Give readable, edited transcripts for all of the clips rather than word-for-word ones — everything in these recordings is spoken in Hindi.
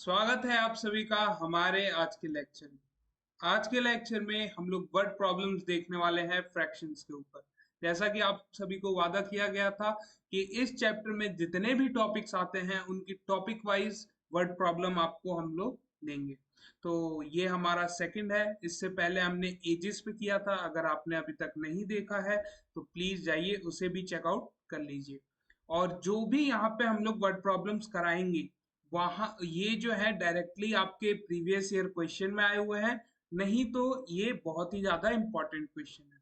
स्वागत है आप सभी का हमारे आज के लेक्चर में। आज के लेक्चर में हम लोग वर्ड प्रॉब्लम्स देखने वाले हैं फ्रैक्शंस के ऊपर। जैसा कि आप सभी को वादा किया गया था कि इस चैप्टर में जितने भी टॉपिक्स आते हैं उनकी टॉपिक वाइज वर्ड प्रॉब्लम आपको हम लोग देंगे। तो ये हमारा सेकंड है। इससे पहले हमने एजिस पे किया था। अगर आपने अभी तक नहीं देखा है तो प्लीज जाइए उसे भी चेकआउट कर लीजिए। और जो भी यहाँ पे हम लोग वर्ड प्रॉब्लम्स कराएंगे वहां ये जो है डायरेक्टली आपके प्रीवियस ईयर क्वेश्चन में आए हुए हैं, नहीं तो ये बहुत ही ज्यादा इंपॉर्टेंट क्वेश्चन है,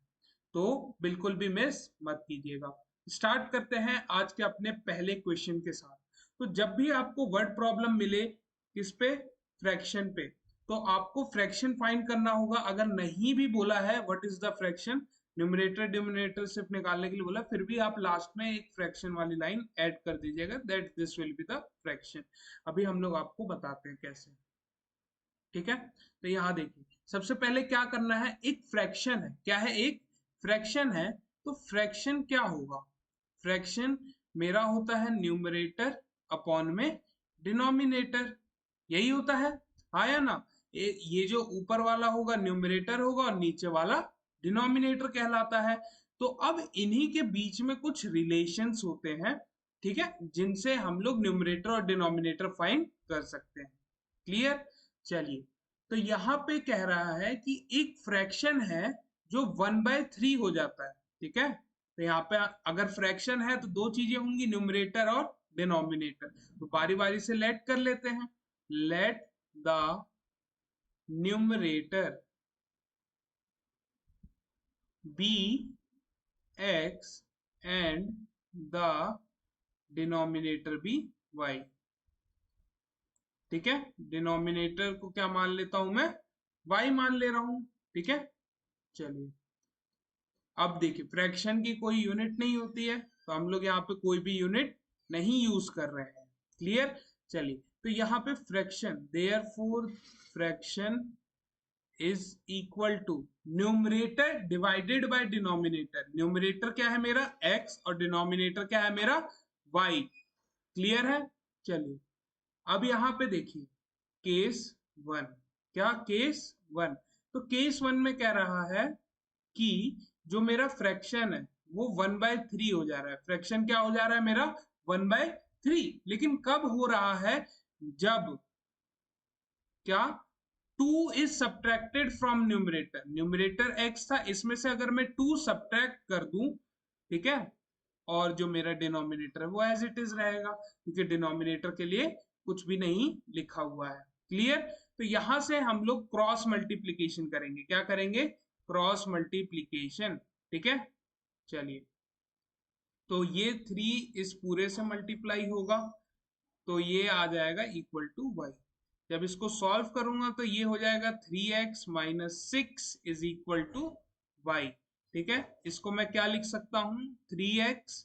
तो बिल्कुल भी मिस मत कीजिएगा। स्टार्ट करते हैं आज के अपने पहले क्वेश्चन के साथ। तो जब भी आपको वर्ड प्रॉब्लम मिले किस पे, फ्रैक्शन पे, तो आपको फ्रैक्शन फाइंड करना होगा। अगर नहीं भी बोला है what is the fraction, numerator denominator सिर्फ निकालने के लिए बोला, फिर भी आप लास्ट में एक फ्रैक्शन वाली लाइन ऐड कर दीजिएगा, that this will be the fraction. अभी हम लोग आपको बताते हैं कैसे। ठीक है, तो यहाँ देखिए सबसे पहले क्या करना है, एक फ्रैक्शन है। क्या है? एक फ्रैक्शन है। तो फ्रैक्शन क्या होगा? फ्रैक्शन मेरा होता है न्यूमरेटर अपॉन में डिनोमिनेटर, यही होता है। हाँ या ना? ये जो ऊपर वाला होगा न्यूमरेटर होगा और नीचे वाला डिनोमिनेटर कहलाता है। तो अब इन्हीं के बीच में कुछ रिलेशंस होते हैं, ठीक है, जिनसे हम लोग न्यूमरेटर और डिनोमिनेटर फाइंड कर सकते हैं। क्लियर? चलिए, तो यहाँ पे कह रहा है कि एक फ्रैक्शन है जो 1/3 हो जाता है। ठीक है, तो यहाँ पे अगर फ्रैक्शन है तो दो चीजें होंगी, न्यूमरेटर और डिनोमिनेटर। तो बारी बारी से लेट कर लेते हैं। Let the numerator be x and the denominator be y। ठीक है, डिनोमिनेटर को क्या मान लेता हूं मैं? y मान ले रहा हूं। ठीक है, चलिए अब देखिए फ्रैक्शन की कोई यूनिट नहीं होती है, तो हम लोग यहाँ पे कोई भी यूनिट नहीं यूज कर रहे हैं। क्लियर? चलिए, तो यहाँ पे fraction, therefore fraction is equal to numerator divided by denominator. Numerator क्या है मेरा? x और डिनोमिनेटर क्या है मेरा? y। क्लियर है? चलिए अब यहाँ पे देखिए केस वन। क्या? Case one. तो केस वन में कह रहा है कि जो मेरा फ्रैक्शन है वो 1/3 हो जा रहा है। फ्रैक्शन क्या हो जा रहा है मेरा? 1/3। लेकिन कब हो रहा है? जब क्या? 2 is subtracted from numerator. Numerator x था, इसमें से अगर मैं 2 सब्ट्रैक्ट कर दूं, ठीक है, और जो मेरा डिनोमिनेटर है वो एज इट इज रहेगा, क्योंकि डिनोमिनेटर के लिए कुछ भी नहीं लिखा हुआ है। क्लियर? तो यहां से हम लोग क्रॉस मल्टीप्लीकेशन करेंगे। क्या करेंगे? Cross multiplication. ठीक है, चलिए, तो ये 3 इस पूरे से मल्टीप्लाई होगा, तो ये आ जाएगा इक्वल टू वाई। जब इसको सॉल्व करूंगा तो ये हो जाएगा 3x minus 6 is equal to y. ठीक है, इसको मैं क्या लिख सकता हूं? 3x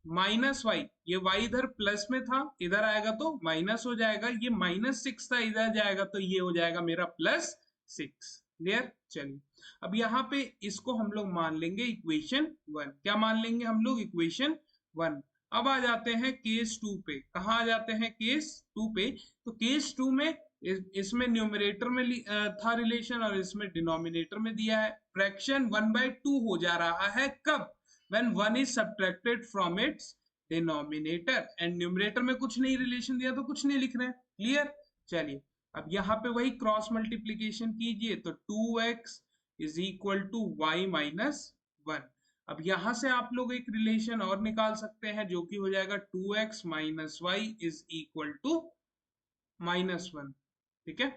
minus y. ये वाई इधर प्लस में था, इधर आएगा तो माइनस हो जाएगा। ये -6 था, इधर जाएगा तो ये हो जाएगा मेरा +6। क्लियर? चलिए, अब यहाँ पे इसको हम लोग मान लेंगे इक्वेशन वन। क्या मान लेंगे हम लोग? Equation one. अब आ जाते हैं केस टू पे। कहाँ आ जाते हैं? केस टू पे। तो केस टू में इसमें न्यूमरेटर में था रिलेशन और इसमें डिनोमिनेटर में दिया है। फ्रैक्शन 1/2 हो जा रहा है कब? when 1 is subtracted from its denominator and numerator में कुछ नहीं रिलेशन दिया तो कुछ नहीं लिख रहे हैं। क्लियर? चलिए, अब यहाँ पे वही क्रॉस मल्टीप्लीकेशन कीजिए, तो 2x is equal to y minus 1। अब यहां से आप लोग एक रिलेशन और निकाल सकते हैं जो कि हो जाएगा 2x minus y is equal to -1। ठीक है,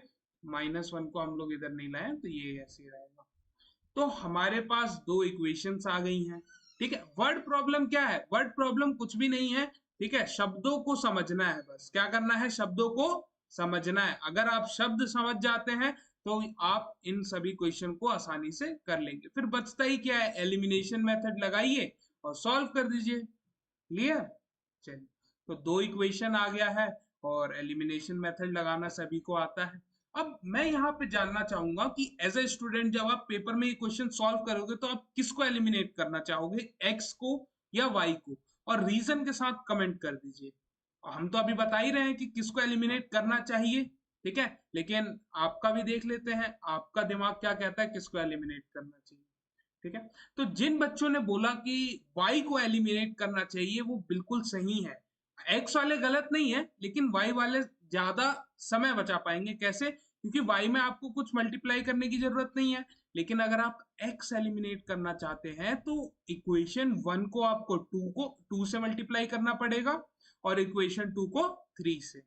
-1 को हम लोग इधर नहीं लाए तो ये ऐसे रहेगा। तो हमारे पास दो इक्वेशंस आ गई हैं। ठीक है, वर्ड प्रॉब्लम क्या है? वर्ड प्रॉब्लम कुछ भी नहीं है। ठीक है, शब्दों को समझना है, बस क्या करना है? शब्दों को समझना है। अगर आप शब्द समझ जाते हैं तो आप इन सभी क्वेश्चन को आसानी से कर लेंगे। फिर बचता ही क्या है? एलिमिनेशन मेथड लगाइए और सॉल्व कर दीजिए। क्लियर? चलिए, तो दो इक्वेशन आ गया है और एलिमिनेशन मेथड लगाना सभी को आता है। अब मैं यहाँ पे जानना चाहूंगा कि एज ए स्टूडेंट जब आप पेपर में ये क्वेश्चन सॉल्व करोगे तो आप किसको एलिमिनेट करना चाहोगे, एक्स को या वाई को? और रीजन के साथ कमेंट कर दीजिए। और हम तो अभी बता ही रहे हैं कि किसको एलिमिनेट करना चाहिए। ठीक है, लेकिन आपका भी देख लेते हैं, आपका दिमाग क्या कहता है, किसको एलिमिनेट करना चाहिए। ठीक है, तो जिन बच्चों ने बोला कि y को एलिमिनेट करना चाहिए वो बिल्कुल सही है। x वाले गलत नहीं है, लेकिन y वाले ज्यादा समय बचा पाएंगे। कैसे? क्योंकि y में आपको कुछ मल्टीप्लाई करने की जरूरत नहीं है, लेकिन अगर आप x एलिमिनेट करना चाहते हैं तो इक्वेशन 1 को आपको 2 से मल्टीप्लाई करना पड़ेगा और इक्वेशन 2 को 3 से।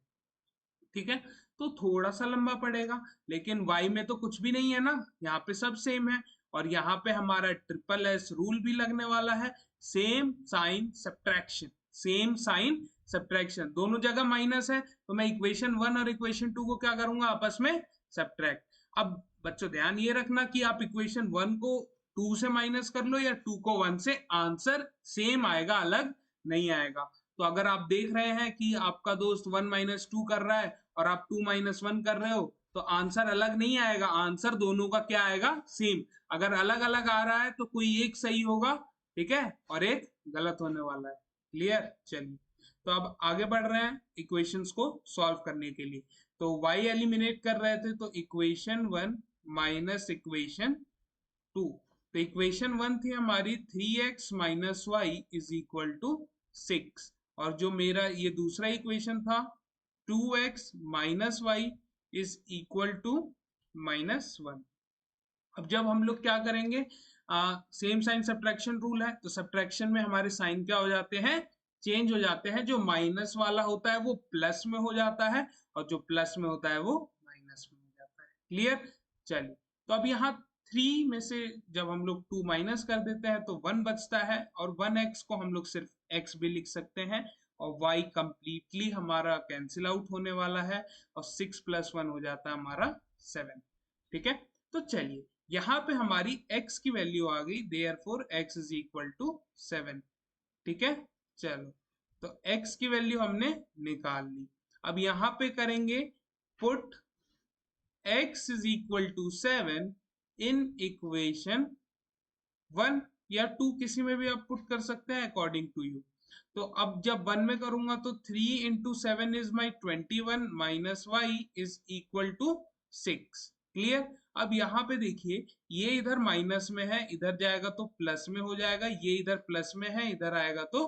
ठीक है, तो थोड़ा सा लंबा पड़ेगा, लेकिन y में तो कुछ भी नहीं है ना, यहाँ पे सब सेम है। और यहाँ पे हमारा ट्रिपल एस रूल भी लगने वाला है, same sign subtraction, same sign subtraction, दोनों जगह माइनस है, तो मैं इक्वेशन 1 और इक्वेशन 2 को क्या करूंगा, आपस में सब्ट्रैक्ट। अब बच्चों ध्यान ये रखना कि आप इक्वेशन 1 को 2 से माइनस कर लो या 2 को 1 से, आंसर सेम आएगा, अलग नहीं आएगा। तो अगर आप देख रहे हैं कि आपका दोस्त 1 माइनस 2 कर रहा है और आप 2 माइनस 1 कर रहे हो, तो आंसर अलग नहीं आएगा, आंसर दोनों का क्या आएगा, सेम। अगर अलग अलग आ रहा है तो कोई एक सही होगा, ठीक है, और एक गलत होने वाला है। क्लियर? चलिए, तो अब आगे बढ़ रहे हैं इक्वेशंस को सॉल्व करने के लिए। तो y एलिमिनेट कर रहे थे, तो इक्वेशन 1 माइनस इक्वेशन 2, तो इक्वेशन 1 थी हमारी 3x minus y is equal to 6, और जो मेरा ये दूसरा इक्वेशन था 2x minus y is equal to -1। अब जब हम लोग क्या करेंगे, सेम साइन सब्ट्रैक्शन रूल है, तो सब्ट्रैक्शन में हमारे साइन क्या हो जाते हैं, चेंज हो जाते हैं। जो माइनस वाला होता है वो प्लस में हो जाता है, और जो प्लस में होता है वो माइनस में हो जाता है। क्लियर? चलिए, तो अब यहाँ 3 में से जब हम लोग 2 माइनस कर देते हैं तो 1 बचता है, और 1x को हम लोग सिर्फ x भी लिख सकते हैं, और y कंप्लीटली हमारा कैंसिल आउट होने वाला है, और 6 + 1 हो जाता है हमारा 7। ठीक है, तो चलिए यहाँ पे हमारी x की वैल्यू आ गई, therefore x is equal to 7। ठीक है, चलो, तो x की वैल्यू हमने निकाल ली। अब यहाँ पे करेंगे put x is equal to 7 in equation 1 या 2, किसी में भी आप पुट कर सकते हैं अकॉर्डिंग टू यू। तो अब जब 1 में करूंगा तो 3 into 7 is my 21 minus y is equal to 6। Clear? अब यहाँ पे देखिए, ये इधर माइनस में है, इधर जाएगा तो प्लस में हो जाएगा, ये इधर प्लस में है, इधर आएगा तो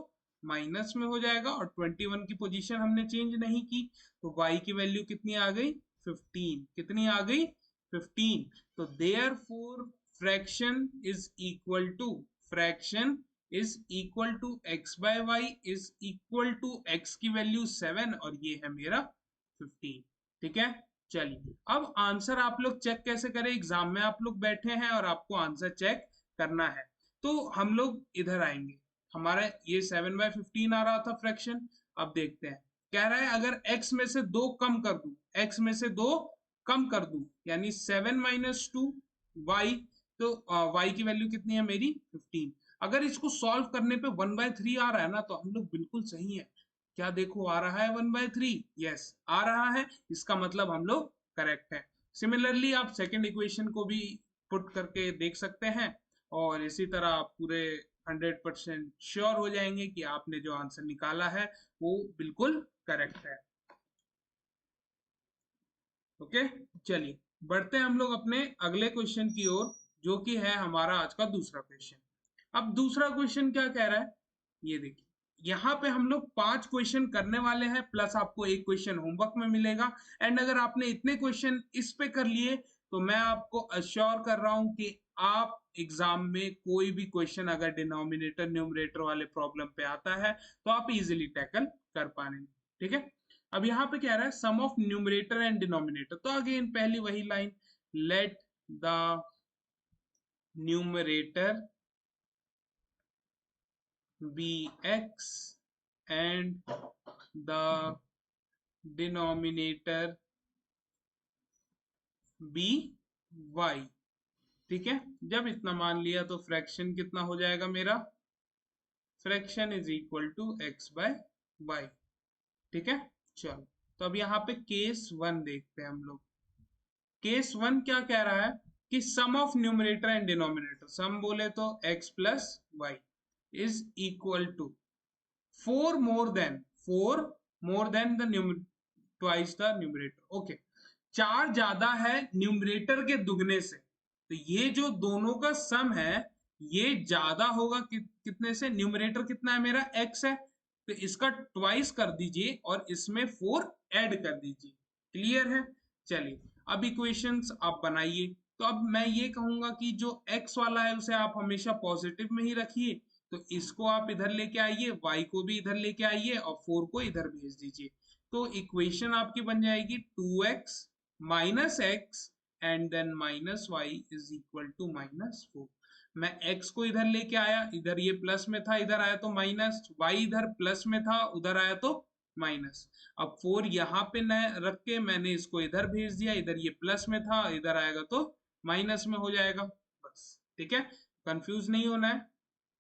माइनस में हो जाएगा, और 21 की पोजीशन हमने चेंज नहीं की, तो y की वैल्यू कितनी आ गई, 15। कितनी आ गई, 15। तो therefore fraction is equal to fraction is equal to x by y is equal to x की वैल्यू 7 और ये है मेरा 15। ठीक है, चलिए अब आंसर आप लोग चेक कैसे करें, एग्जाम में आप लोग बैठे हैं और आपको आंसर चेक करना है। तो हम लोग इधर आएंगे, हमारा ये 7/15 आ रहा था फ्रैक्शन। अब देखते हैं, कह रहा है अगर x में से 2 कम कर दूं, x में से 2 कम कर दूं, यानी 7 - 2 y, तो y की वैल्यू कितनी है मेरी 15। अगर इसको सॉल्व करने पे 1/3 आ रहा है ना, तो हम लोग बिल्कुल सही है। क्या देखो, आ रहा है 1/3, यस आ रहा है, इसका मतलब हम लोग करेक्ट है। सिमिलरली आप सेकंड इक्वेशन को भी पुट करके देख सकते हैं, और इसी तरह आप पूरे 100% श्योर हो जाएंगे कि आपने जो आंसर निकाला है वो बिल्कुल करेक्ट है। ओके, चलिए बढ़ते हैं हम लोग अपने अगले क्वेश्चन की ओर, जो कि है हमारा आज का दूसरा क्वेश्चन। अब दूसरा क्वेश्चन क्या कह रहा है, ये देखिए, यहाँ पे हम लोग 5 क्वेश्चन करने वाले हैं, प्लस आपको एक क्वेश्चन होमवर्क में मिलेगा। एंड अगर आपने इतने क्वेश्चन इस पे कर लिए, तो मैं आपको अश्योर कर रहा हूं कि आप एग्जाम में कोई भी क्वेश्चन अगर डिनोमिनेटर न्यूमरेटर वाले प्रॉब्लम पे आता है तो आप इजिली टैकल कर पाएंगे। ठीक है, अब यहाँ पे क्या रहा है, sum of numerator and denominator, तो अगेन पहली वही line, let the numerator be x and the denominator be y। ठीक है, जब इतना मान लिया तो फ्रैक्शन कितना हो जाएगा मेरा, fraction is equal to x by y। ठीक है, चलो, तो अब यहाँ पे केस 1 देखते हैं हम लोग। केस 1 क्या कह रहा है कि sum of numerator and denominator, sum बोले तो x plus y is equal to 4 more than the twice the numerator. Okay, 4 ज्यादा है न्यूमरेटर के दुगने से, तो ये जो दोनों का सम है ये ज्यादा होगा कितने से, न्यूमरेटर कितना है मेरा x है, तो इसका ट्वाइस कर दीजिए और इसमें 4 ऐड कर दीजिए। क्लियर है? चलिए अब इक्वेशंस आप बनाइए। तो अब मैं ये कहूंगा कि जो x वाला है उसे आप हमेशा पॉजिटिव में ही रखिए, तो इसको आप इधर लेके आइए, y को भी इधर लेके आइए और 4 को इधर भेज दीजिए। तो इक्वेशन आपकी बन जाएगी 2x minus x and then minus y is equal to -4। मैं x को इधर लेके आया, इधर ये प्लस में था, इधर आया तो माइनस, y इधर प्लस में था, उधर आया तो माइनस। अब 4 यहाँ पे न रख के मैंने इसको इधर भेज दिया, इधर ये प्लस में था, इधर आएगा तो माइनस में हो जाएगा। बस ठीक है, कंफ्यूज नहीं होना है।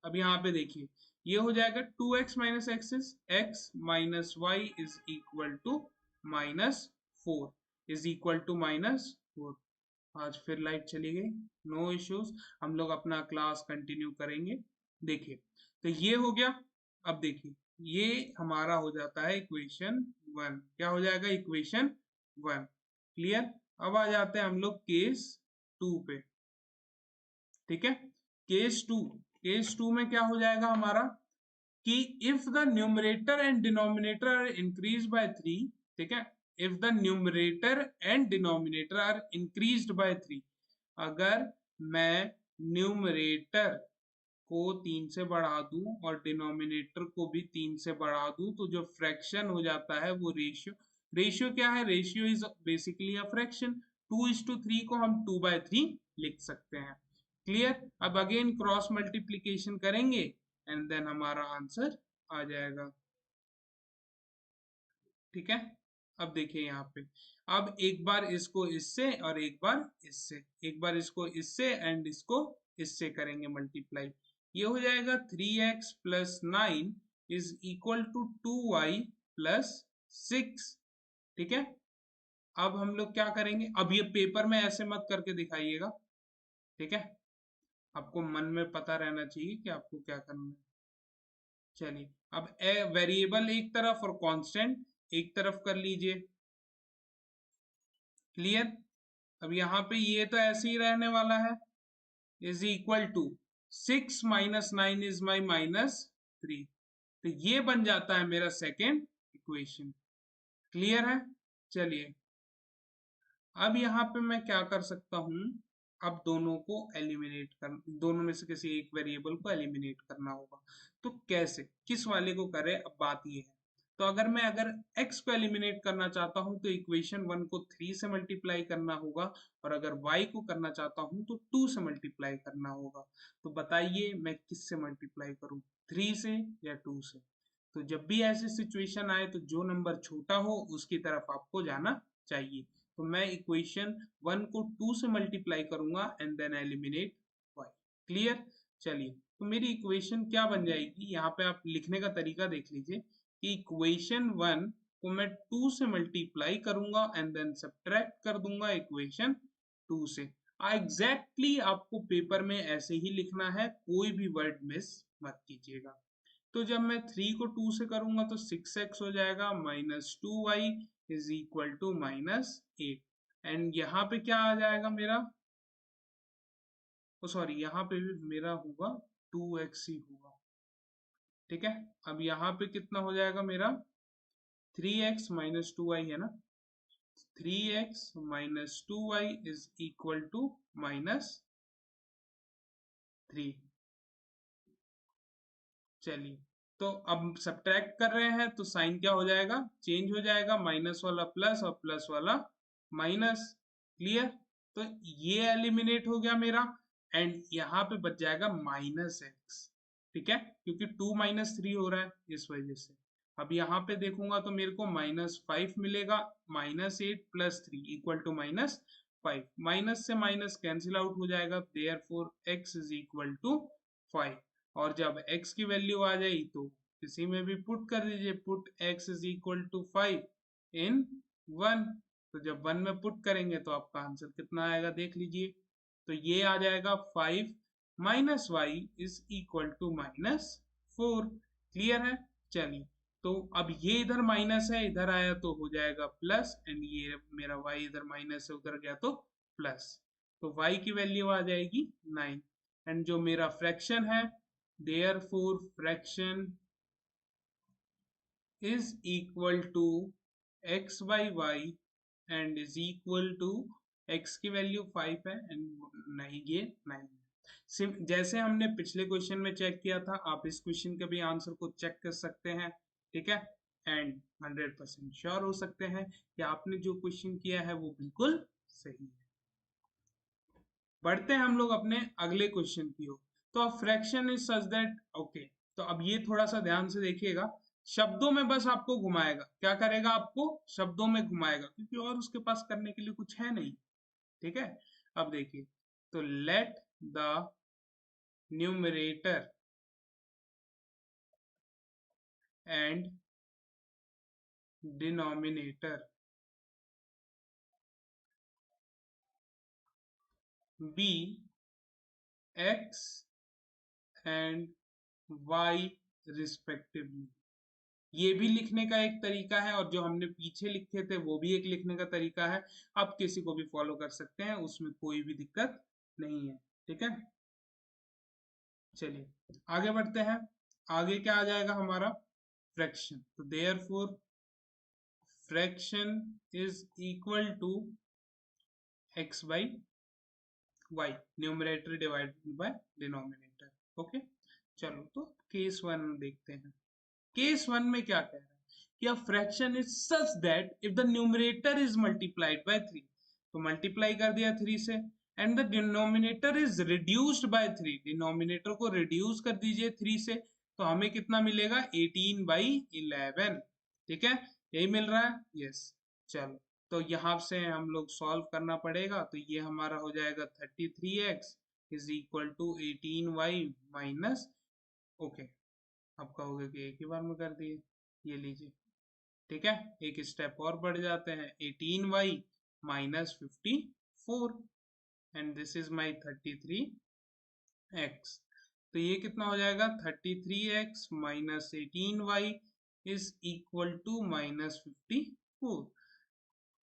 अब यहाँ पे देखिए ये हो जाएगा 2x minus x is x minus y is equal to -4 is equal to -4। आज फिर लाइट चली गई, नो इश्यूज, हम लोग अपना क्लास कंटिन्यू करेंगे। देखिए तो ये हो गया। अब देखिए ये हमारा हो जाता है इक्वेशन 1, क्या हो जाएगा इक्वेशन 1। क्लियर? अब आ जाते हैं हम लोग केस 2 पे। ठीक है, केस 2 में क्या हो जाएगा हमारा कि if the numerator and denominator are increase by 3, ठीक है, if the numerator and denominator are increased by 3, अगर मैं न्यूमरेटर को 3 से बढ़ा दूं और डिनोमिनेटर को भी 3 से बढ़ा दूं, तो जो फ्रैक्शन हो जाता है वो रेशियो, रेशियो क्या है, ratio is basically a fraction. 2:3 को हम 2/3 लिख सकते हैं। क्लियर? अब अगेन क्रॉस मल्टीप्लीकेशन करेंगे एंड देन हमारा आंसर आ जाएगा। ठीक है, अब देखिए यहाँ पे, अब एक बार इसको इससे और एक बार इससे, एक बार इसको इससे एंड इसको इससे करेंगे मल्टीप्लाई, ये हो जाएगा 3x plus 9 is equal to 2y plus 6। ठीक है, अब हम लोग क्या करेंगे, अब ये पेपर में ऐसे मत करके दिखाइएगा, ठीक है, आपको मन में पता रहना चाहिए कि आपको क्या करना है। चलिए अब वेरिएबल एक तरफ और कांस्टेंट एक तरफ कर लीजिए। क्लियर? अब यहाँ पे ये तो ऐसे ही रहने वाला है, is equal to 6 minus 9 is my -3, तो ये बन जाता है मेरा सेकेंड इक्वेशन। क्लियर है? चलिए अब यहाँ पे मैं क्या कर सकता हूँ, अब दोनों को एलिमिनेट कर, दोनों में से किसी एक वेरिएबल को एलिमिनेट करना होगा। तो कैसे, किस वाले को करें, अब बात ये है। तो अगर x को एलिमिनेट करना चाहता हूँ तो इक्वेशन 1 को 3 से मल्टीप्लाई करना होगा, और अगर y को करना चाहता हूँ तो 2 से मल्टीप्लाई करना होगा। तो बताइए मैं किस से मल्टीप्लाई करूँ, 3 से या 2 से? तो जब भी ऐसी सिचुएशन आए तो जो नंबर छोटा हो उसकी तरफ आपको जाना चाहिए। तो मैं इक्वेशन 1 को 2 से मल्टीप्लाई करूंगा एंड देन एलिमिनेट y। क्लियर? चलिए तो मेरी इक्वेशन क्या बन जाएगी, यहाँ पे आप लिखने का तरीका देख लीजिए कि इक्वेशन 1 को मैं 2 से मल्टीप्लाई करूंगा एंड देन सब्ट्रैक्ट कर दूंगा इक्वेशन 2 से। एग्जैक्टली आपको पेपर में ऐसे ही लिखना है, कोई भी वर्ड मिस मत कीजिएगा। तो जब मैं 3 को 2 से करूंगा तो 6x हो जाएगा, -2y is equal to -8, and यहाँ पे क्या आ जाएगा मेरा, सॉरी यहाँ पे भी मेरा होगा 2x ही होगा। ठीक है, अब यहाँ पे कितना हो जाएगा मेरा, 3x माइनस 2y है ना, 3x minus 2y is equal to -3। चलिए तो अब सब्ट्रैक्ट कर रहे हैं तो साइन क्या हो जाएगा, चेंज हो जाएगा, माइनस वाला प्लस और प्लस वाला माइनस। क्लियर? तो ये एलिमिनेट हो गया मेरा, एंड यहाँ पे बच जाएगा -x। ठीक है, क्योंकि 2 - 3 हो रहा है इस वजह से। अब यहाँ पे देखूंगा तो मेरे को -5 मिलेगा, -8 प्लस 3 इक्वल टू -5, माइनस से माइनस कैंसिल आउट हो जाएगा, therefore x is equal to 5। और जब x की वैल्यू आ जाए तो किसी में भी पुट कर दीजिए, put x is equal to 5 in 1। तो जब 1 में पुट करेंगे तो आपका आंसर कितना आएगा देख लीजिए, तो ये आ जाएगा 5 minus y is equal to -4। Clear है? चलिए तो अब ये इधर माइनस है, इधर आया तो हो जाएगा प्लस, एंड ये मेरा y इधर माइनस है, उधर गया तो प्लस, तो y की वैल्यू आ जाएगी 9। एंड जो मेरा फ्रैक्शन है, therefore fraction is equal to x by y and is equal to x की वैल्यू 5 है एंड नहीं, ये 9 है। जैसे हमने पिछले क्वेश्चन में चेक किया था, आप इस क्वेश्चन के भी आंसर को चेक कर सकते हैं, ठीक है, एंड 100% श्योर हो सकते हैं कि आपने जो क्वेश्चन किया है वो बिल्कुल सही है। बढ़ते हैं हम लोग अपने अगले क्वेश्चन की ओर। तो अब fraction is such that, okay, तो अब ये थोड़ा सा ध्यान से देखिएगा, शब्दों में बस आपको घुमाएगा, क्या करेगा, आपको शब्दों में घुमाएगा, क्योंकि और उसके पास करने के लिए कुछ है नहीं, ठीक है। अब देखिए, तो let the numerator and denominator be x and y respectively. ये भी लिखने का एक तरीका है, और जो हमने पीछे लिखे थे वो भी एक लिखने का तरीका है। आप किसी को भी फॉलो कर सकते हैं, उसमें कोई भी दिक्कत नहीं है, ठीक है। चलिए आगे बढ़ते हैं। आगे क्या आ जाएगा हमारा, फ्रैक्शन। तो therefore fraction is equal to x by y, numerator divided by denominator, okay. चलो तो केस वन देखते हैं। केस वन में क्या कह रहा है कि अ fraction is such that if the numerator is multiplied by 3, तो मल्टीप्लाई कर दिया 3 से, and the denominator is reduced by 3, denominator को रिड्यूस कर दीजिए 3 से, तो हमें कितना मिलेगा, 18/11, ठीक है, यही मिल रहा है, यस। चलो तो यहाँ से हम लोग सॉल्व करना पड़ेगा, तो ये हमारा हो जाएगा 33x is equal to 18y minus, okay, अब कहोगे कि एक ही बार में कर दिए, ये लीजिए, ठीक है, एक स्टेप और बढ़ जाते हैं, 18y minus 54, and this is my 33x। तो ये कितना हो जाएगा, 33x minus 18y is equal to minus 54,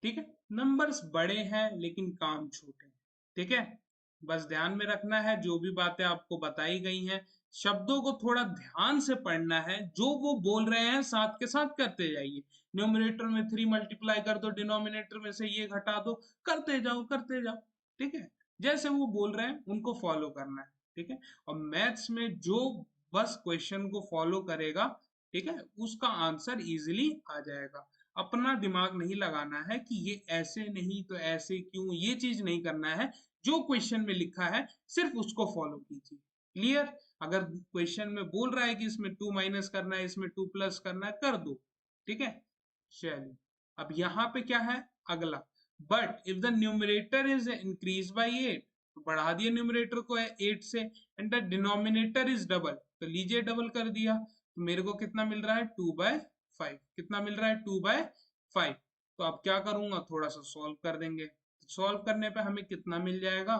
ठीक है। नंबर्स बड़े हैं लेकिन काम छोटे हैं, ठीक है। बस ध्यान में रखना है, जो भी बातें आपको बताई गई हैं, शब्दों को थोड़ा ध्यान से पढ़ना है, जो वो बोल रहे हैं साथ के साथ करते जाइए। न्यूमरेटर में 3 मल्टीप्लाई कर दो, डिनोमिनेटर में से ये घटा दो, करते जाओ करते जाओ, ठीक है। जैसे वो बोल रहे हैं उनको फॉलो करना है, ठीक है। और मैथ्स में जो बस क्वेश्चन को फॉलो करेगा, ठीक है, उसका आंसर इजिली आ जाएगा। अपना दिमाग नहीं लगाना है कि ये ऐसे नहीं तो ऐसे क्यों, ये चीज नहीं करना है। जो क्वेश्चन में लिखा है सिर्फ उसको फॉलो कीजिए, क्लियर। अगर क्वेश्चन में बोल रहा है कि इसमें 2 माइनस करना है, इसमें 2 प्लस करना है, कर दो, ठीक है। चलिए अब यहाँ पे क्या है अगला, but if the numerator is increase by 8, तो बढ़ा दिया न्यूमरेटर को 8 से, and the denominator is double, तो लीजिए डबल कर दिया, तो मेरे को कितना मिल रहा है, 2/5, कितना मिल रहा है, 2/5। तो अब क्या करूंगा, थोड़ा सा सॉल्व कर देंगे, सॉल्व करने पे हमें कितना मिल जाएगा,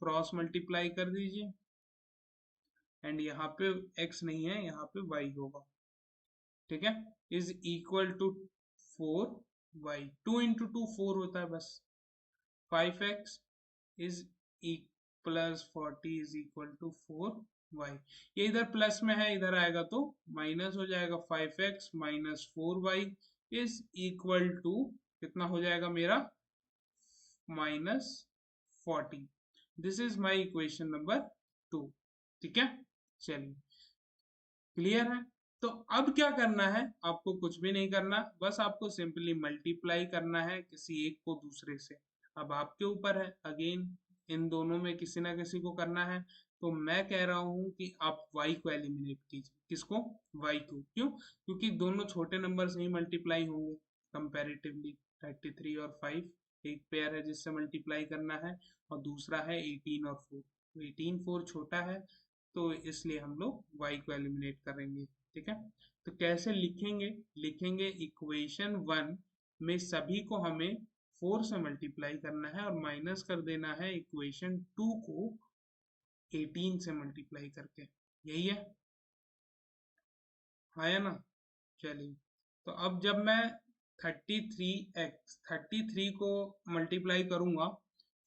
क्रॉस मल्टीप्लाई कर दीजिए, एंड यहाँ पे x नहीं है, यहाँ पे y होगा, ठीक है, is equal to 4y, 2 into 2 4 होता है बस, 5x is plus 40 is equal to 4y। ये इधर प्लस में है, इधर आएगा तो माइनस हो जाएगा, 5x minus 4y is equal to कितना हो जाएगा मेरा, minus 40। This is my equation number 2, ठीक है। चलिए क्लियर है। तो अब क्या करना है, आपको कुछ भी नहीं करना, बस आपको सिंपली मल्टीप्लाई करना है किसी एक को दूसरे से। अब आपके ऊपर है, अगेन इन दोनों में किसी ना किसी को करना है। तो मैं कह रहा हूं कि आप y को एलिमिनेट कीजिए, किसको, y को, क्यों, क्योंकि दोनों छोटे नंबर से ही मल्टीप्लाई होंगे कंपैरेटिवली। 33 और 5 एक पेयर है जिससे मल्टीप्लाई करना है, और दूसरा है 18 और 4, तो 18 4 छोटा है, तो इसलिए हम लोग y को एलिमिनेट करेंगे, ठीक है। तो कैसे लिखेंगे, लिखेंगे इक्वेशन 1 में सभी को हमें 4 से मल्टीप्लाई करना है, और माइनस कर देना है इक्वेशन 2 को 18 से मल्टीप्लाई करके, यही है, आया ना। चलिए, तो अब जब मैं 33 को मल्टीप्लाई करूंगा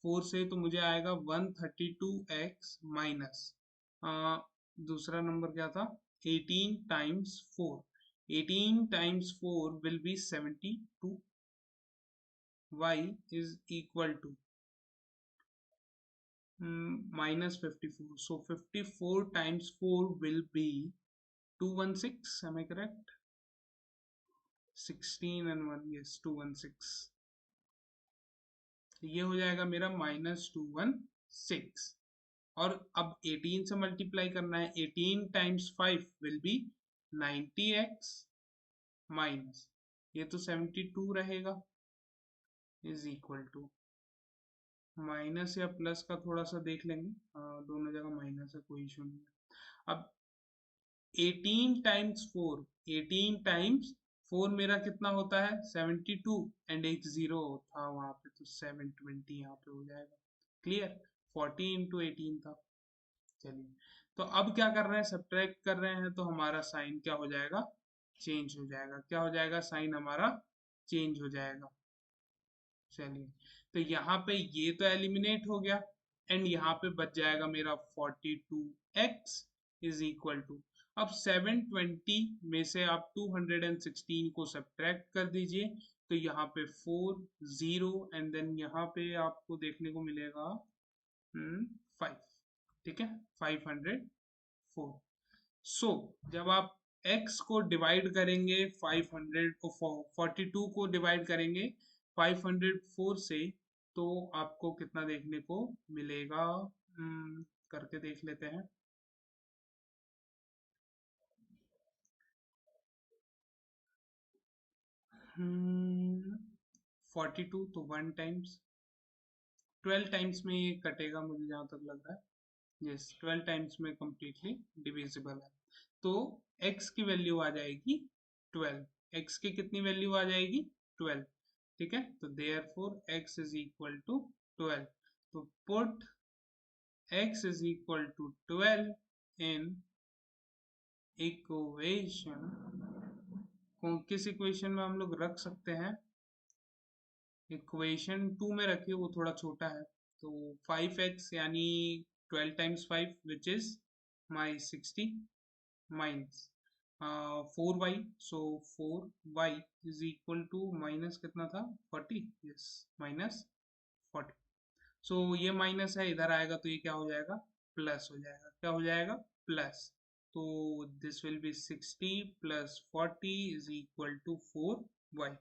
4 से, तो मुझे आएगा 132x माइनस दूसरा नंबर क्या था, 18 times 4। 18 times 4 will be 72। y is equal to minus 54. So 54 times 4 will be 216. Am I correct? 16 and 1, yes, 216. ये हो जाएगा मेरा -216। और अब 18 से मल्टीप्लाई करना है, 18 times 5 will be 90x minus, ये तो 72 रहेगा, इज इक्वल टू, माइनस या प्लस का थोड़ा सा देख लेंगे, दोनों जगह माइनस है, कोई इशू नहीं है। अब 18 टाइम्स 4, 18 टाइम्स 4 मेरा कितना होता है, 72, एंड एक जीरो था वहां पे, तो 720 यहाँ पे हो जाएगा। क्लियर, 40 इंटू 18 था। चलिए, तो अब क्या कर रहे हैं, सब्ट्रैक्ट कर रहे हैं, तो हमारा साइन क्या हो जाएगा, चेंज हो जाएगा। क्या हो जाएगा, साइन हमारा चेंज हो जाएगा। चलिए, तो यहाँ पे ये तो एलिमिनेट हो गया, एंड यहाँ पे बच जाएगा मेरा 42x इज इक्वल टू, अब 720 में से आप 216 को सब्ट्रैक्ट कर दीजिए, तो यहाँ पे 4 0, एंड देन यहाँ पे आपको देखने को मिलेगा 5। ठीक है, 504। सो जब आप x को डिवाइड करेंगे 500 को, 42 को डिवाइड करेंगे 504 से, तो आपको कितना देखने को मिलेगा, करके देख लेते हैं। हम्म 42 तो 1 टाइम्स, 12 टाइम्स में ये कटेगा मुझे जहां तक लग रहा है, यस 12 टाइम्स में कंप्लीटली डिविजिबल है, तो x की वैल्यू आ जाएगी 12। x की कितनी वैल्यू आ जाएगी, 12। ठीक है, तो therefore x is equal to 12। तो put x is equal to 12 in equation, किस इक्वेशन में हम लोग रख सकते हैं, इक्वेशन 2 में रखिए, वो थोड़ा छोटा है, तो 5x यानी 12 times 5 which is my 60 minus 4y, so 4y is equal to minus कितना था, 40, यस माइनस 40। सो ये माइनस है, इधर आएगा तो ये क्या हो जाएगा, प्लस हो जाएगा। क्या हो जाएगा, प्लस, तो this will be 60 plus 40 is equal to 4y।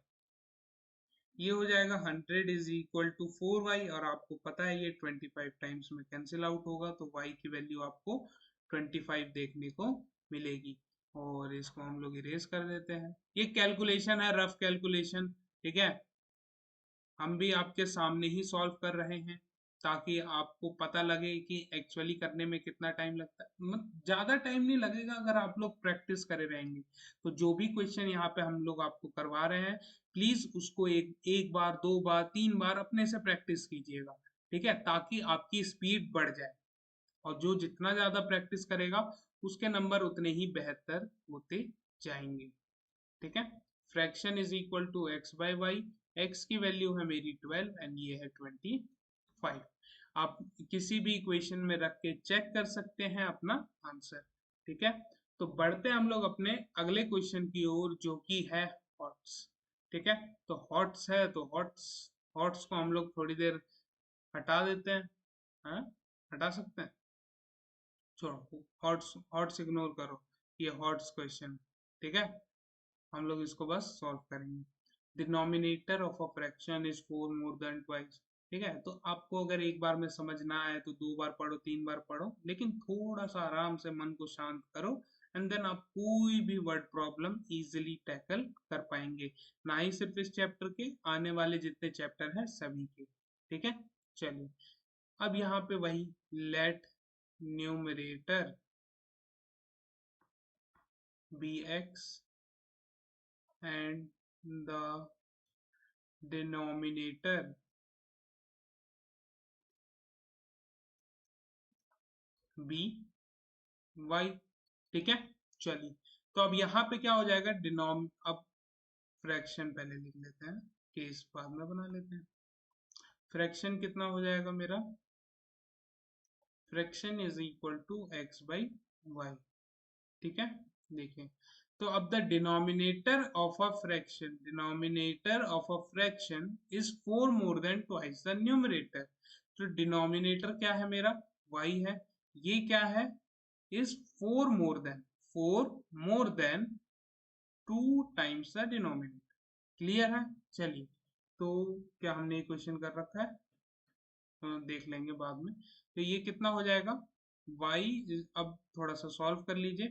ये हो जाएगा 100 इज इक्वल टू 4y, और आपको पता है ये 25 टाइम्स में कैंसिल आउट होगा, तो y की वैल्यू आपको 25 देखने को मिलेगी। और इसको हम लोग इरेज कर देते हैं। ये कैलकुलेशन है, रफ कैलकुलेशन, ठीक है, हम भी आपके सामने ही सॉल्व कर रहे हैं, ताकि आपको पता लगे कि एक्चुअली करने में कितना टाइम लगता है। मतलब ज्यादा टाइम नहीं लगेगा अगर आप लोग प्रैक्टिस करे रहेंगे। तो जो भी क्वेश्चन यहाँ पे हम लोग आपको करवा रहे हैं, प्लीज उसको एक बार, 2 बार, 3 बार अपने से प्रैक्टिस कीजिएगा, ठीक है, ताकि आपकी स्पीड बढ़ जाए। और जो जितना ज्यादा प्रैक्टिस करेगा, उसके नंबर उतने ही बेहतर होते जाएंगे। ठीक है, fraction is equal to x by y, x की वैल्यू है मेरी 12 एंड ये है 25। आप किसी भी इक्वेशन में रख के चेक कर सकते हैं अपना आंसर। ठीक है, तो बढ़ते हैं हम लोग अपने अगले क्वेश्चन की ओर, जो कि है हॉट्स। ठीक है, तो हॉट्स है, तो हॉट्स हॉट्स को हम लोग थोड़ी देर हटा देते हैं। हाँ, हटा सकते हैं, छोड़ो, हॉट्स हॉट्स इग्नोर करो, ये हॉट्स क्वेश्चन। ठीक है, हम लोग इसको बस सॉल्व करेंगे। Denominator of a fraction is 4 more than twice. ठीक है, तो आपको अगर एक बार में समझ ना आए तो 2 बार पढ़ो, 3 बार पढ़ो, लेकिन थोड़ा सा आराम से मन को शांत करो, एंड देन आप कोई भी वर्ड प्रॉब्लम इजीली टैकल कर पाएंगे, ना ही सिर्फ इस चैप्टर के, आने वाले जितने चैप्टर हैं सभी के। ठीक है, चलिए, अब यहाँ पे वही let numerator be x and the denominator b y। ठीक है, चलिए, तो अब यहाँ पे क्या हो जाएगा, अब फ्रैक्शन पहले लिख लेते हैं, केस बाद में बना लेते हैं। फ्रैक्शन कितना हो जाएगा मेरा, fraction is equal to x by y, ठीक है। देखिए, तो अब the denominator of a fraction is 4 more than twice the numerator. तो डिनोमिनेटर क्या है मेरा, y है, ये क्या है, is 4 more than 2 times the denominator. Clear है। चलिए, तो क्या हमने क्वेश्चन कर रखा है, देख लेंगे बाद में। तो ये कितना हो जाएगा, y, अब थोड़ा सा सॉल्व कर लीजिए।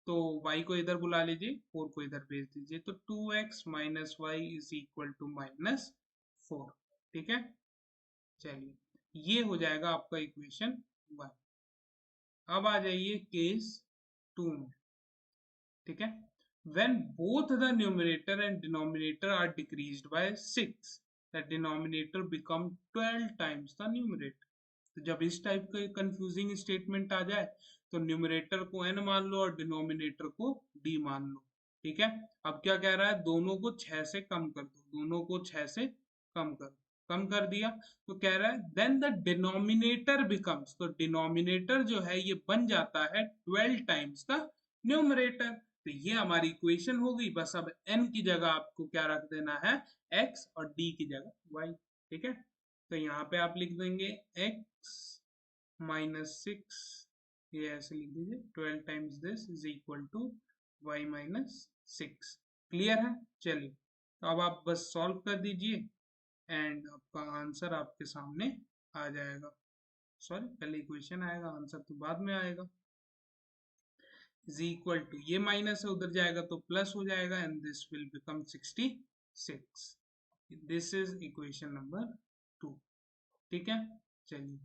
तो y को इधर बुला लीजिए, 4 को इधर भेज दीजिए, तो 2x minus y is equal to -4, ठीक है। चलिए, ये हो जाएगा आपका इक्वेशन 1। अब आ जाइए केस 2 में, ठीक है। When both the numerator and denominator are decreased by 6, the denominator become 12 times the numerator. तो जब इस टाइप का कंफ्यूजिंग स्टेटमेंट आ जाए तो न्यूमरेटर को n मान लो और डिनोमिनेटर को d मान लो, ठीक है। अब क्या कह रहा है, दोनों को 6 से कम कर दो, दोनों को 6 से कम कर, कम कर दिया, तो कह रहा है देन द डिनोमिनेटर बिकम्स, तो डिनोमिनेटर जो है ये बन जाता है 12 टाइम्स द न्यूमरेटर। तो ये हमारी इक्वेशन हो गई। बस अब n की जगह आपको क्या रख देना है, x, और d की जगह y, ठीक है। तो यहाँ पे आप लिख देंगे x माइनस 6, ये ऐसे लिख दीजिए, 12 times this is equal to y minus 6। Clear है। चलिए, तो अब आप बस सॉल्व कर दीजिए एंड आपका आंसर आपके सामने आ जाएगा। सॉरी, पहले इक्वेशन आएगा, आंसर तो बाद में आएगा। इज इक्वल टू, ये माइनस है उधर जाएगा तो प्लस हो जाएगा, and this will become 66। This is equation number 2, ठीक है। चलिए,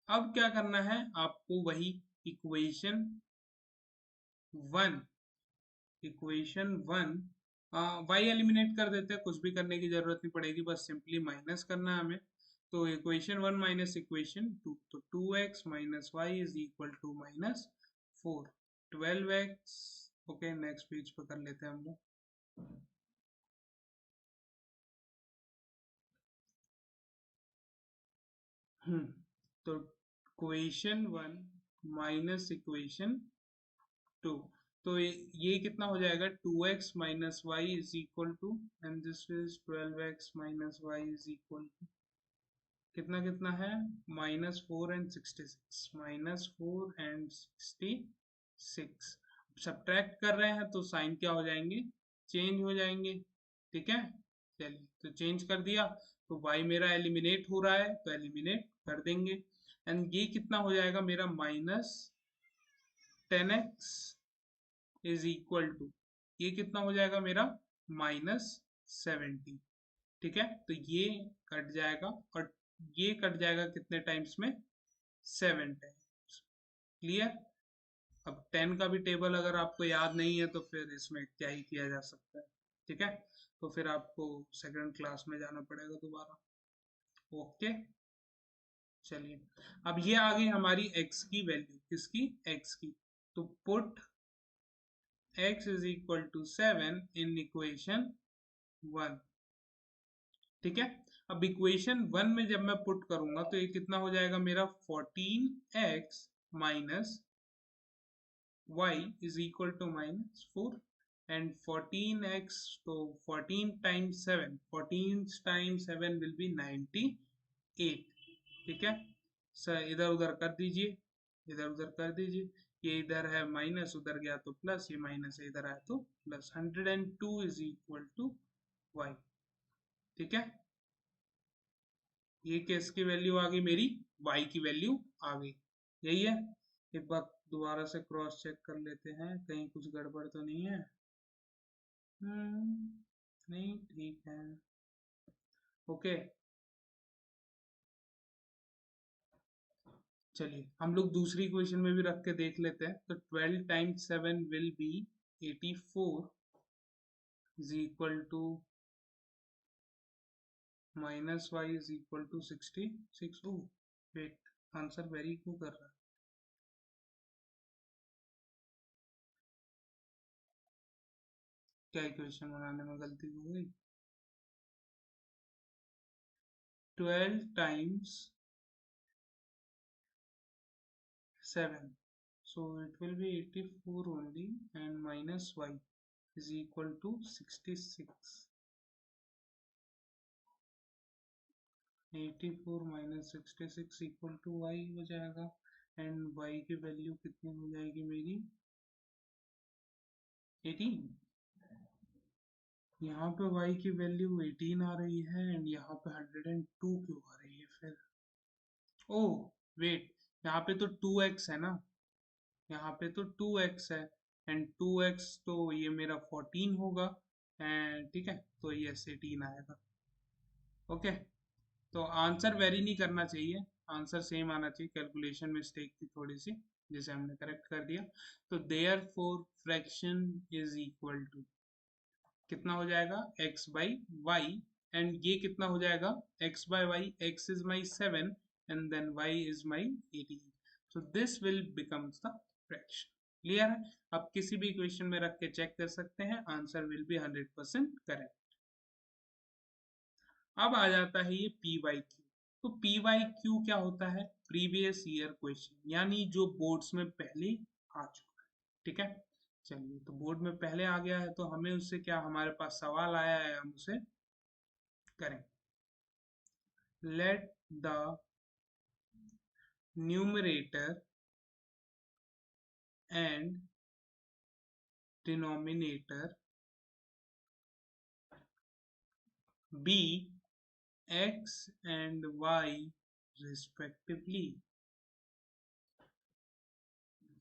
अब क्या करना है आपको, वही इक्वेशन 1, वाई एलिमिनेट कर देते हैं, कुछ भी करने की जरूरत नहीं पड़ेगी, बस सिंपली माइनस करना है हमें। तो इक्वेशन 1 माइनस इक्वेशन 2, तो 2x minus y is equal to -4, 12x। Okay, next page पर कर लेते हैं हम लोग। तो इक्वेशन 1 माइनस इक्वेशन 2, तो ये कितना हो जाएगा, 2x minus y is equal to, and this is 12x minus y is equal to कितना कितना है, -4 एंड 66, -4 एंड 66। सब्ट्रैक्ट कर रहे हैं तो साइन क्या हो जाएंगे, चेंज हो जाएंगे, ठीक है। चलिए, तो चेंज कर दिया, तो y मेरा एलिमिनेट हो रहा है तो एलिमिनेट कर देंगे, एंड ये कितना हो जाएगा मेरा, -10x इज इक्वल टू, ये कितना हो जाएगा मेरा, -70, ठीक है। तो ये कट जाएगा और ये कट जाएगा कितने टाइम्स में, 7 टाइम्स। क्लियर। अब 10 का भी टेबल अगर आपको याद नहीं है तो फिर इसमें क्या ही किया जा सकता है, ठीक है। तो फिर आपको सेकंड क्लास में जाना पड़ेगा दोबारा। ओके, चलिए, अब ये आ गई हमारी x की वैल्यू, किसकी, x की। तो put x is equal to 7 in equation 1, ठीक है। अब इक्वेशन 1 में जब मैं पुट करूंगा तो ये कितना हो जाएगा मेरा, 14x minus y is equal to -4, and 14x, तो 14 टाइम्स 7, 14 टाइम्स 7 विल बी 98, ठीक है। सर इधर उधर कर दीजिए, इधर उधर कर दीजिए, ये इधर है माइनस, उधर गया तो प्लस, ये माइनस है इधर आया तो plus, 102 is equal to y, ठीक है। ये किस की वैल्यू आ गई मेरी, y की वैल्यू आ गई, यही है। एक बार दोबारा से क्रॉस चेक कर लेते हैं, कहीं कुछ गड़बड़ तो नहीं है। नहीं, ठीक है। ओके, चलिए हम लोग दूसरी इक्वेशन में भी रख के देख लेते हैं। तो 12 times 7 will be 84 is equal to minus y is equal to 66। Oh wait, answer vary क्यों कर रहा है, क्या इक्वेशन बनाने में गलती हो गई? 12 times 7, so it will be 84 only, and minus y is equal to 66. 84 minus 66 equal to y हो जाएगा, एंड y की वैल्यू कितनी हो जाएगी मेरी? 18। यहाँ पे y की वैल्यू 18 आ रही है, एंड यहाँ पे 102 क्यों आ रही है फिर? ओह वेट, यहाँ पे तो 2x है ना, यहाँ पे तो 2x है, एंड 2x तो ये मेरा 14 होगा, एंड ठीक है, तो ये 18 आएगा। ओके, तो आंसर वेरी नहीं करना चाहिए, आंसर सेम आना चाहिए, कैलकुलेशन मिस्टेक थी थोड़ी सी जिसे हमने करेक्ट कर दिया। तो therefore fraction is equal to कितना हो जाएगा? x बाई वाई, एंड ये कितना हो जाएगा? x by y, x is my 7 and then y is my 18, so this will becomes the fraction. Clear है? आप किसी भी इक्वेशन में रख के चेक कर सकते हैं, आंसर विल बी 100% करेक्ट। अब आ जाता है ये पी वाई क्यू। तो पी वाई क्यू क्या होता है? प्रीवियस ईयर क्वेश्चन, यानी जो बोर्ड्स में पहले आ चुका है। ठीक है, चलिए, तो बोर्ड में पहले आ गया है तो हमें उससे क्या, हमारे पास सवाल आया है, हम उसे करें। Let the numerator and denominator be x and y respectively।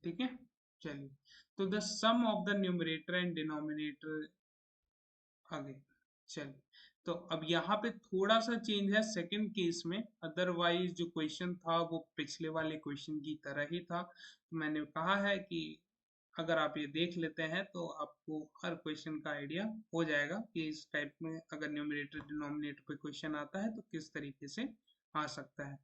ठीक है, चलिए, तो the sum of the numerator and denominator आगे। चलिए, तो अब यहाँ पे थोड़ा सा चेंज है सेकंड केस में, अदरवाइज जो क्वेश्चन था वो पिछले वाले क्वेश्चन की तरह ही था। तो मैंने कहा है कि अगर आप ये देख लेते हैं तो आपको हर क्वेश्चन का आइडिया हो जाएगा कि इस टाइप में अगर न्यूमरेटर डिनोमिनेटर पे क्वेश्चन आता है तो किस तरीके से आ सकता है।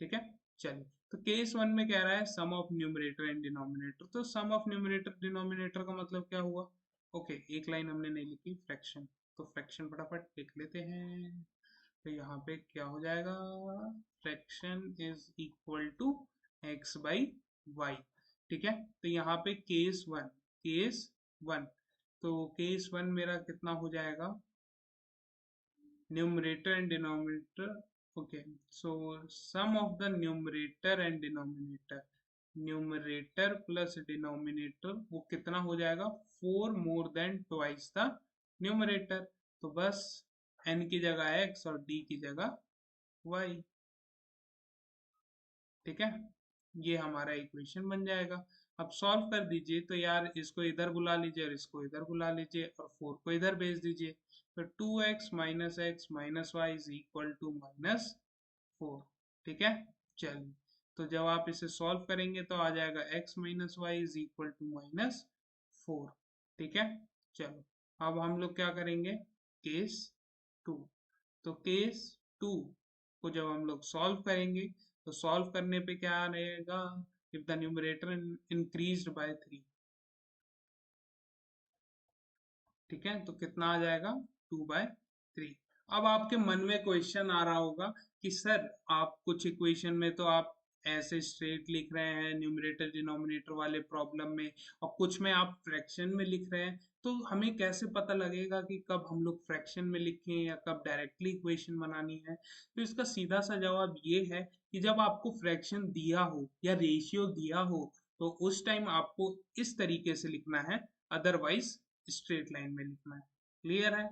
ठीक है, चलिए, तो केस वन में कह रहा है sum of numerator and denominator. तो सम ऑफ न्यूमरेटर डिनोमिनेटर का मतलब क्या हुआ? ओके, एक लाइन हमने नहीं लिखी, फ्रैक्शन, तो फ्रैक्शन फटाफट लिख लेते हैं। तो यहाँ पे क्या हो जाएगा? Fraction is equal to x by y. ठीक है, तो यहाँ पे केस वन, तो केस वन मेरा कितना हो जाएगा? Numerator and denominator. Okay, so sum of the numerator and denominator, numerator plus denominator, वो कितना हो जाएगा? 4 more than twice the numerator. तो बस n की जगह x और d की जगह y। ठीक है, ये हमारा इक्वेशन बन जाएगा। अब सॉल्व कर दीजिए, तो यार इसको इधर बुला लीजिए और इसको इधर बुला लीजिए और 4 को इधर भेज दीजिए। तो 2x minus x minus y is equal to -4। ठीक है, चलिए, तो जब आप इसे सॉल्व करेंगे तो आ जाएगा x minus y is equal to -4। ठीक है, चलो, अब हम लोग क्या करेंगे? Case two. तो केस टू को जब हम लोग सॉल्व करेंगे तो सॉल्व करने पे क्या रहेगा? If the numerator increased by 3। ठीक है, तो कितना आ जाएगा? 2/3। अब आपके मन में क्वेश्चन आ रहा होगा कि सर आप कुछ इक्वेशन में तो आप ऐसे स्ट्रेट लिख रहे हैं न्यूमरेटर डिनोमिनेटर वाले प्रॉब्लम में, और कुछ में आप फ्रैक्शन में लिख रहे हैं, तो हमें कैसे पता लगेगा कि कब हम लोग फ्रैक्शन में लिखें या कब डायरेक्टली इक्वेशन बनानी है? तो इसका सीधा सा जवाब ये है कि जब आपको फ्रैक्शन दिया हो या रेशियो दिया हो तो उस टाइम आपको इस तरीके से लिखना है, अदरवाइज स्ट्रेट लाइन में लिखना है। क्लियर है?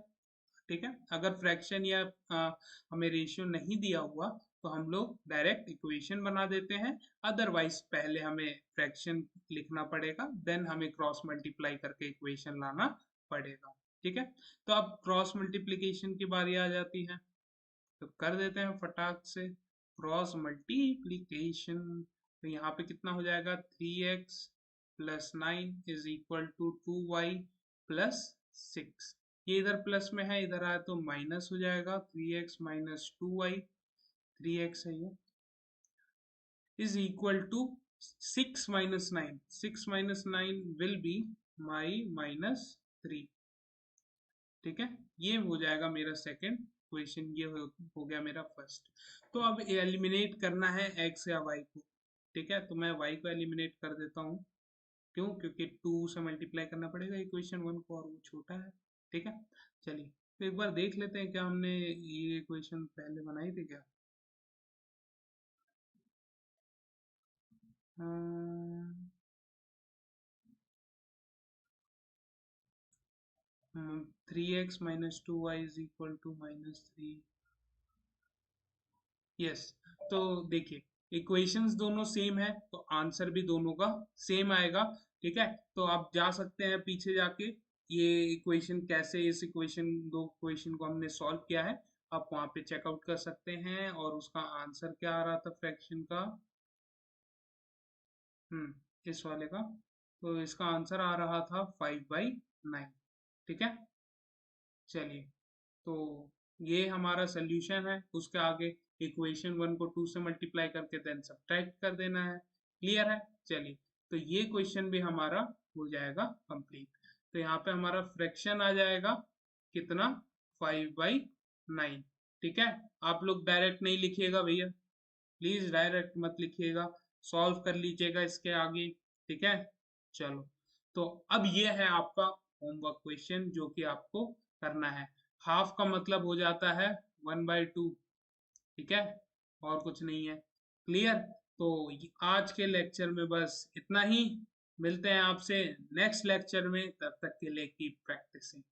ठीक है, अगर फ्रैक्शन या हमें रेशियो नहीं दिया हुआ तो हम लोग डायरेक्ट इक्वेशन बना देते हैं, अदरवाइज पहले हमें फ्रैक्शन लिखना पड़ेगा, देन हमें क्रॉस मल्टीप्लाई करके इक्वेशन लाना पड़ेगा। ठीक है, तो अब क्रॉस मल्टीप्लिकेशन की बारी आ जाती है, तो कर देते हैं फटाक से क्रॉस मल्टीप्लिकेशन। तो यहाँ पे कितना हो जाएगा? 3x plus 9 is equal to 2y plus 6। ये इधर प्लस में है, इधर आया तो माइनस हो जाएगा, 3x माइनस 2y, 3x है ये, is equal to 6 minus 9, 6 minus 9 will be my -3। ठीक है, ये हो जाएगा मेरा सेकंड क्वेश्चन, ये हो गया मेरा फर्स्ट। तो अब एलिमिनेट करना है x या y को। ठीक है, तो मैं y को एलिमिनेट कर देता हूँ। क्यों? क्योंकि 2 से मल्टीप्लाई करना पड़ेगा इक्वेशन 1 को, और वो छोटा है। ठीक है, चलिए तो एक बार देख लेते हैं क्या हमने ये इक्वेशन पहले बनाई थी क्या। 3x minus 2y is equal to -3। Yes, तो देखिए इक्वेशंस दोनों सेम है तो आंसर भी दोनों का सेम आएगा। ठीक है, तो आप जा सकते हैं पीछे जाके, ये इक्वेशन कैसे, इस इक्वेशन, दो इक्वेशन को हमने सॉल्व किया है, आप वहां पे चेकआउट कर सकते हैं। और उसका आंसर क्या आ रहा था फ्रैक्शन का, इस वाले का, तो इसका आंसर आ रहा था 5/9। ठीक है, चलिए तो ये हमारा सोल्यूशन है। उसके आगे इक्वेशन 1 को 2 से मल्टीप्लाई करके देन सब्ट्रैक्ट कर देना है। क्लियर है? चलिए, तो ये क्वेश्चन भी हमारा हो जाएगा कंप्लीट। तो यहाँ पे हमारा फ्रैक्शन आ जाएगा कितना, 5/9। ठीक है, आप लोग डायरेक्ट नहीं लिखिएगा भैया, प्लीज डायरेक्ट मत लिखिएगा, सॉल्व कर लीजिएगा इसके आगे। ठीक है, चलो, तो अब ये है आपका होमवर्क क्वेश्चन जो कि आपको करना है। हाफ का मतलब हो जाता है 1/2। ठीक है, और कुछ नहीं है। क्लियर? तो आज के लेक्चर में बस इतना ही। मिलते हैं आपसे नेक्स्ट लेक्चर में, तब तक के लिए कीप प्रैक्टिसिंग।